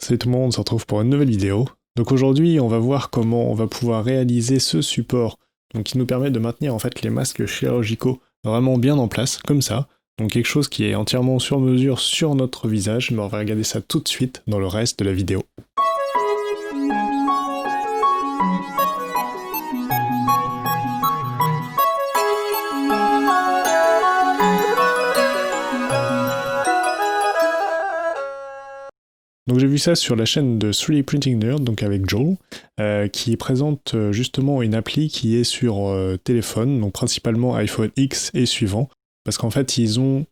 Salut tout le monde, on se retrouve pour une nouvelle vidéo. Donc aujourd'hui, on va voir comment on va pouvoir réaliser ce support qui nous permet de maintenir en fait les masques chirurgicaux vraiment bien en place, comme ça. Donc quelque chose qui est entièrement sur mesure sur notre visage, mais on va regarder ça tout de suite dans le reste de la vidéo. Donc j'ai vu ça sur la chaîne de 3D Printing Nerd, donc avec Joel, qui présente justement une appli qui est sur téléphone, donc principalement iPhone X et suivant, parce qu'en fait ils ont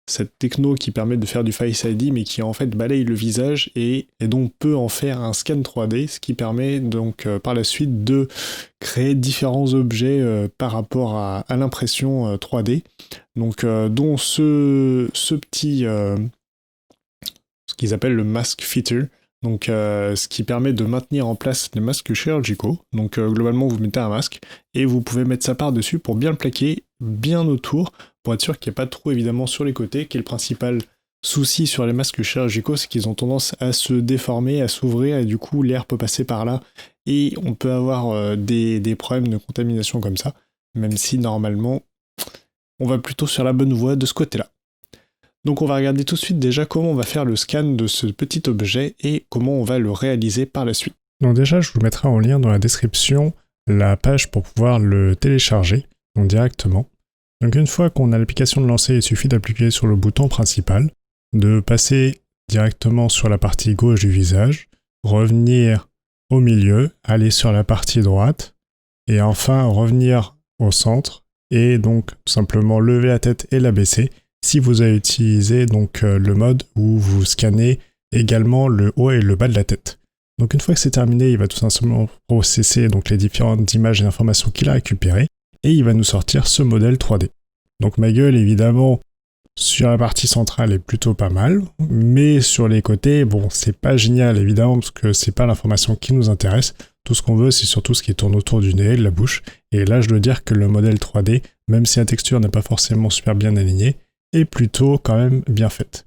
cette techno qui permet de faire du Face ID, mais qui en fait balaye le visage et donc peut en faire un scan 3D, ce qui permet donc par la suite de créer différents objets par rapport à l'impression 3D, donc dont ce petit... ce qu'ils appellent le mask fitter, donc ce qui permet de maintenir en place les masques chirurgicaux. Donc globalement vous mettez un masque et vous pouvez mettre ça par-dessus pour bien le plaquer, bien autour, pour être sûr qu'il n'y ait pas de trou évidemment sur les côtés, qui est le principal souci sur les masques chirurgicaux, c'est qu'ils ont tendance à se déformer, à s'ouvrir, et du coup l'air peut passer par là, et on peut avoir des problèmes de contamination comme ça, même si normalement on va plutôt sur la bonne voie de ce côté-là. Donc on va regarder tout de suite déjà comment on va faire le scan de ce petit objet et comment on va le réaliser par la suite. Donc déjà je vous mettrai en lien dans la description la page pour pouvoir le télécharger donc directement. Donc une fois qu'on a l'application de lancée, il suffit d'appuyer sur le bouton principal, de passer directement sur la partie gauche du visage, revenir au milieu, aller sur la partie droite et enfin revenir au centre et donc tout simplement lever la tête et la baisser. Si vous avez utilisé donc le mode où vous scannez également le haut et le bas de la tête. Donc une fois que c'est terminé, il va tout simplement processer donc les différentes images et informations qu'il a récupérées et il va nous sortir ce modèle 3D. Donc ma gueule évidemment sur la partie centrale est plutôt pas mal, mais sur les côtés, bon c'est pas génial évidemment parce que c'est pas l'information qui nous intéresse. Tout ce qu'on veut c'est surtout ce qui tourne autour du nez, de la bouche. Et là je dois dire que le modèle 3D, même si la texture n'est pas forcément super bien alignée, est plutôt quand même bien faite.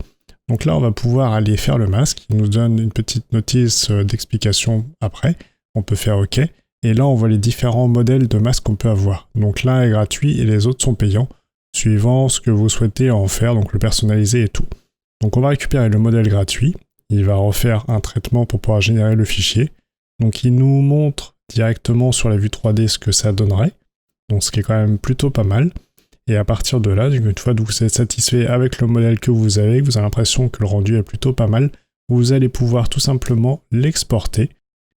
Donc là on va pouvoir aller faire le masque, il nous donne une petite notice d'explication après, on peut faire OK, et là on voit les différents modèles de masques qu'on peut avoir. Donc l'un est gratuit et les autres sont payants, suivant ce que vous souhaitez en faire, donc le personnaliser et tout. Donc on va récupérer le modèle gratuit, il va refaire un traitement pour pouvoir générer le fichier, donc il nous montre directement sur la vue 3D ce que ça donnerait, donc ce qui est quand même plutôt pas mal. Et à partir de là, une fois que vous êtes satisfait avec le modèle que vous avez l'impression que le rendu est plutôt pas mal, vous allez pouvoir tout simplement l'exporter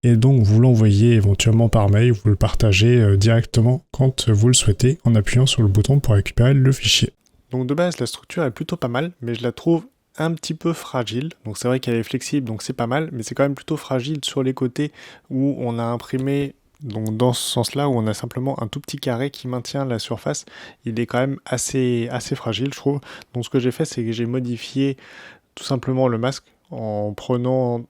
et donc vous l'envoyer éventuellement par mail, vous le partagez directement quand vous le souhaitez en appuyant sur le bouton pour récupérer le fichier. Donc de base, la structure est plutôt pas mal, mais je la trouve un petit peu fragile. Donc c'est vrai qu'elle est flexible, donc c'est pas mal, mais c'est quand même plutôt fragile sur les côtés où on a imprimé. Donc dans ce sens-là, où on a simplement un tout petit carré qui maintient la surface, il est quand même assez fragile, je trouve. Donc ce que j'ai fait, c'est que j'ai modifié tout simplement le masque en prenant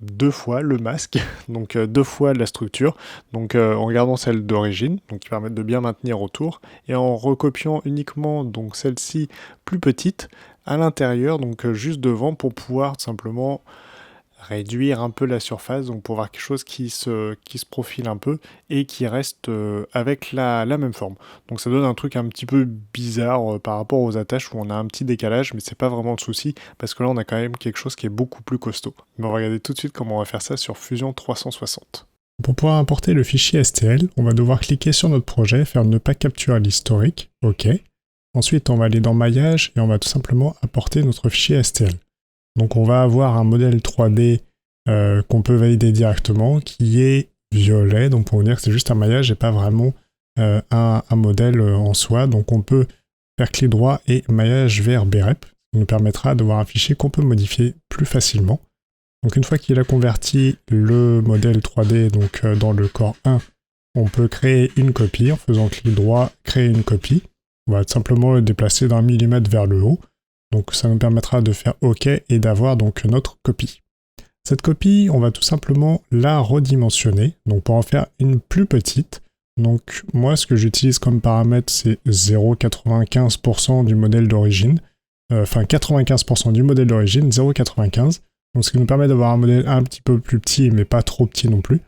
2 fois le masque, donc 2 fois la structure, donc en gardant celle d'origine, donc qui permet de bien maintenir autour, et en recopiant uniquement donc celle-ci plus petite à l'intérieur, donc juste devant, pour pouvoir tout simplement réduire un peu la surface, donc pour avoir quelque chose qui se profile un peu et qui reste avec la même forme. Donc ça donne un truc un petit peu bizarre par rapport aux attaches où on a un petit décalage, mais c'est pas vraiment le souci parce que là on a quand même quelque chose qui est beaucoup plus costaud. Mais on va regarder tout de suite comment on va faire ça sur Fusion 360. Pour pouvoir importer le fichier STL, on va devoir cliquer sur notre projet, faire ne pas capturer l'historique, OK. Ensuite on va aller dans maillage et on va tout simplement importer notre fichier STL. Donc on va avoir un modèle 3D qu'on peut valider directement, qui est violet, donc pour vous dire que c'est juste un maillage et pas vraiment un modèle en soi. Donc on peut faire clic droit et maillage vert BREP, ce qui nous permettra d'avoir un fichier qu'on peut modifier plus facilement. Donc une fois qu'il a converti le modèle 3D donc, dans le corps 1, on peut créer une copie en faisant clic droit, créer une copie. On va simplement le déplacer d'1 mm vers le haut. Donc ça nous permettra de faire OK et d'avoir donc notre copie. Cette copie, on va tout simplement la redimensionner, donc pour en faire une plus petite. Donc moi, ce que j'utilise comme paramètre, c'est 0,95% du modèle d'origine. Enfin 95% du modèle d'origine, 0,95. Donc ce qui nous permet d'avoir un modèle un petit peu plus petit, mais pas trop petit non plus.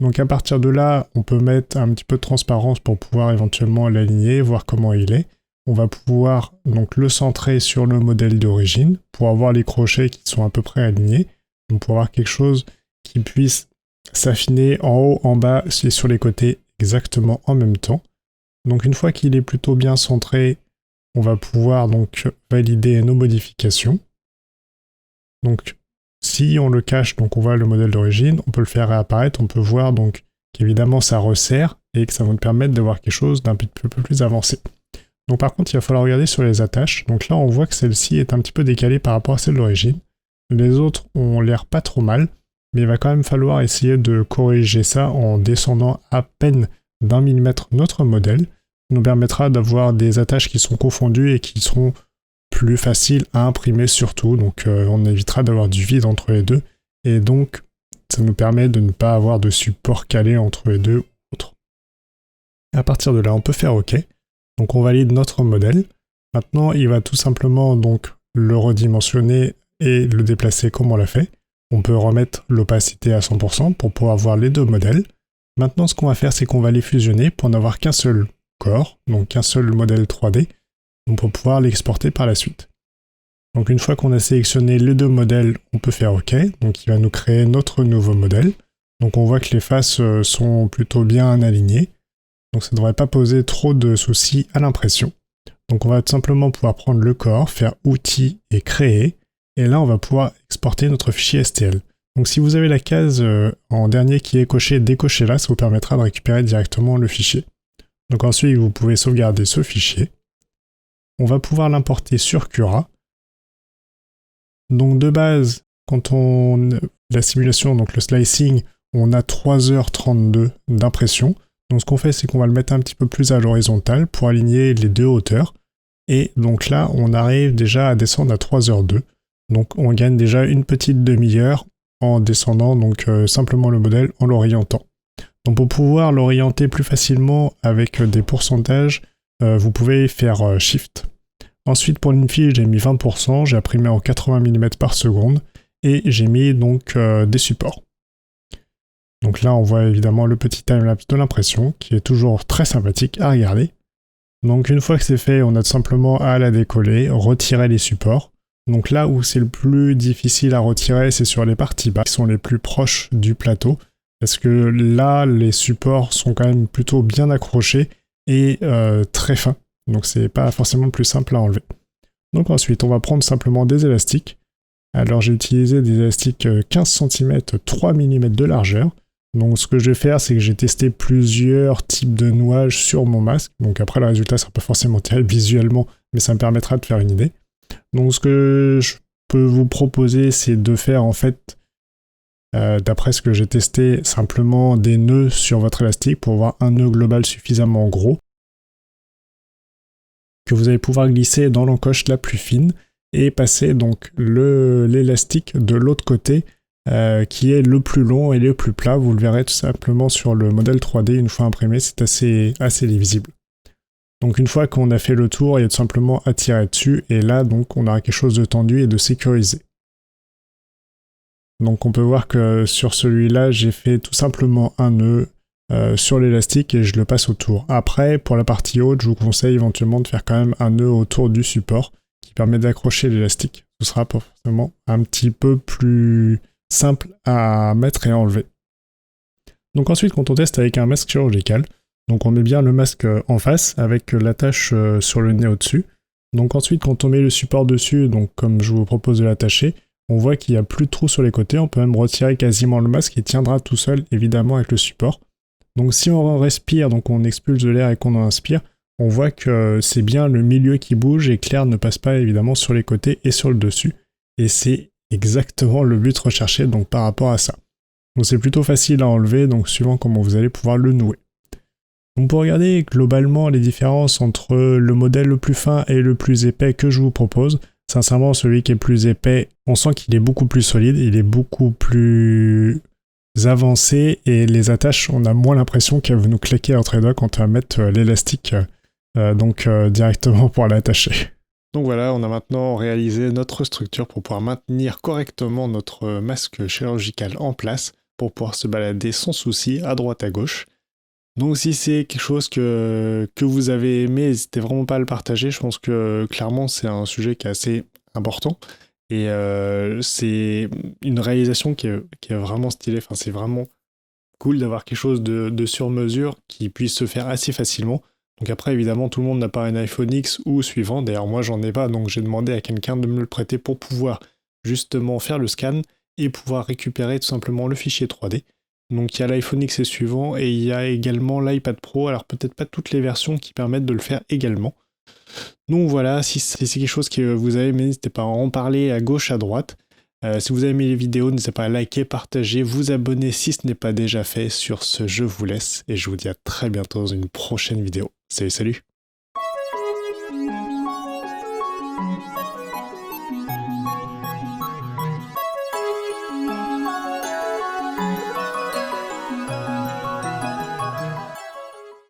Donc à partir de là, on peut mettre un petit peu de transparence pour pouvoir éventuellement l'aligner, voir comment il est. On va pouvoir donc le centrer sur le modèle d'origine pour avoir les crochets qui sont à peu près alignés. Donc pour avoir quelque chose qui puisse s'affiner en haut, en bas et sur les côtés exactement en même temps. Donc une fois qu'il est plutôt bien centré, on va pouvoir donc valider nos modifications. Donc si on le cache, donc on voit le modèle d'origine, on peut le faire réapparaître, on peut voir donc qu'évidemment ça resserre et que ça va nous permettre d'avoir quelque chose d'un peu plus avancé. Donc par contre, il va falloir regarder sur les attaches. Donc là, on voit que celle-ci est un petit peu décalée par rapport à celle d'origine. Les autres ont l'air pas trop mal, mais il va quand même falloir essayer de corriger ça en descendant à peine d'1 millimètre notre modèle. Ça nous permettra d'avoir des attaches qui sont confondues et qui seront plus facile à imprimer surtout, donc on évitera d'avoir du vide entre les deux, et donc ça nous permet de ne pas avoir de support calé entre les deux ou autre. À partir de là, on peut faire OK, donc on valide notre modèle. Maintenant, il va tout simplement donc le redimensionner et le déplacer comme on l'a fait. On peut remettre l'opacité à 100% pour pouvoir voir les deux modèles. Maintenant, ce qu'on va faire, c'est qu'on va les fusionner pour n'avoir qu'un seul corps, donc qu'un seul modèle 3D, pour pouvoir l'exporter par la suite. Donc une fois qu'on a sélectionné les deux modèles, on peut faire OK. Donc il va nous créer notre nouveau modèle. Donc on voit que les faces sont plutôt bien alignées. Donc ça ne devrait pas poser trop de soucis à l'impression. Donc on va tout simplement pouvoir prendre le corps, faire Outils et Créer. Et là on va pouvoir exporter notre fichier STL. Donc si vous avez la case en dernier qui est cochée, décochez-la, ça vous permettra de récupérer directement le fichier. Donc ensuite vous pouvez sauvegarder ce fichier. On va pouvoir l'importer sur Cura. Donc de base, quand la simulation, donc le slicing, on a 3h32 d'impression. Donc ce qu'on fait, c'est qu'on va le mettre un petit peu plus à l'horizontale pour aligner les deux hauteurs. Et donc là, on arrive déjà à descendre à 3h02. Donc on gagne déjà une petite demi-heure en descendant donc simplement le modèle en l'orientant. Donc pour pouvoir l'orienter plus facilement avec des pourcentages, vous pouvez faire Shift. Ensuite, pour l'INFI, j'ai mis 20%, j'ai imprimé en 80 mm par seconde, et j'ai mis donc des supports. Donc là, on voit évidemment le petit timelapse de l'impression, qui est toujours très sympathique à regarder. Donc une fois que c'est fait, on a tout simplement à la décoller, retirer les supports. Donc là où c'est le plus difficile à retirer, c'est sur les parties bas, qui sont les plus proches du plateau, parce que là, les supports sont quand même plutôt bien accrochés et très fins. Donc c'est pas forcément le plus simple à enlever. Donc ensuite, on va prendre simplement des élastiques. Alors j'ai utilisé des élastiques 15 cm, 3 mm de largeur. Donc ce que je vais faire, c'est que j'ai testé plusieurs types de nouages sur mon masque. Donc après, le résultat sera pas forcément terrible visuellement, mais ça me permettra de faire une idée. Donc ce que je peux vous proposer, c'est de faire en fait, d'après ce que j'ai testé, simplement des nœuds sur votre élastique pour avoir un nœud global suffisamment gros que vous allez pouvoir glisser dans l'encoche la plus fine et passer donc l'élastique de l'autre côté qui est le plus long et le plus plat. Vous le verrez tout simplement sur le modèle 3D une fois imprimé, c'est assez lisible. Donc une fois qu'on a fait le tour, il y a tout simplement à tirer dessus et là donc on aura quelque chose de tendu et de sécurisé. Donc on peut voir que sur celui-là, j'ai fait tout simplement un nœud sur l'élastique et je le passe autour. Après, pour la partie haute, je vous conseille éventuellement de faire quand même un nœud autour du support qui permet d'accrocher l'élastique. Ce sera forcément un petit peu plus simple à mettre et à enlever. Donc ensuite, quand on teste avec un masque chirurgical, donc on met bien le masque en face avec l'attache sur le nez au-dessus. Donc ensuite, quand on met le support dessus, donc comme je vous propose de l'attacher, on voit qu'il n'y a plus de trous sur les côtés. On peut même retirer quasiment le masque et il tiendra tout seul, évidemment, avec le support. Donc si on respire, donc on expulse de l'air et qu'on en inspire, on voit que c'est bien le milieu qui bouge et que l'air ne passe pas évidemment sur les côtés et sur le dessus. Et c'est exactement le but recherché donc par rapport à ça. Donc c'est plutôt facile à enlever, donc suivant comment vous allez pouvoir le nouer. Donc pour regarder globalement les différences entre le modèle le plus fin et le plus épais que je vous propose, sincèrement celui qui est plus épais, on sent qu'il est beaucoup plus solide, il est beaucoup plus avancé et les attaches, on a moins l'impression qu'elles vont nous claquer entre les doigts quand on va mettre l'élastique directement pour l'attacher. Donc voilà, on a maintenant réalisé notre structure pour pouvoir maintenir correctement notre masque chirurgical en place pour pouvoir se balader sans souci à droite à gauche. Donc si c'est quelque chose que vous avez aimé, n'hésitez vraiment pas à le partager. Je pense que clairement c'est un sujet qui est assez important. Et c'est une réalisation qui est vraiment stylée. Enfin, c'est vraiment cool d'avoir quelque chose de sur mesure qui puisse se faire assez facilement. Donc après, évidemment, tout le monde n'a pas un iPhone X ou suivant. D'ailleurs, moi, j'en ai pas, donc j'ai demandé à quelqu'un de me le prêter pour pouvoir justement faire le scan et pouvoir récupérer tout simplement le fichier 3D. Donc il y a l'iPhone X et suivant, et il y a également l'iPad Pro. Alors peut-être pas toutes les versions qui permettent de le faire également. Donc voilà, si c'est quelque chose que vous avez aimé, n'hésitez pas à en parler à gauche, à droite. Si vous avez aimé les vidéos, n'hésitez pas à liker, partager, vous abonner si ce n'est pas déjà fait. Sur ce, je vous laisse et je vous dis à très bientôt dans une prochaine vidéo. Salut, salut!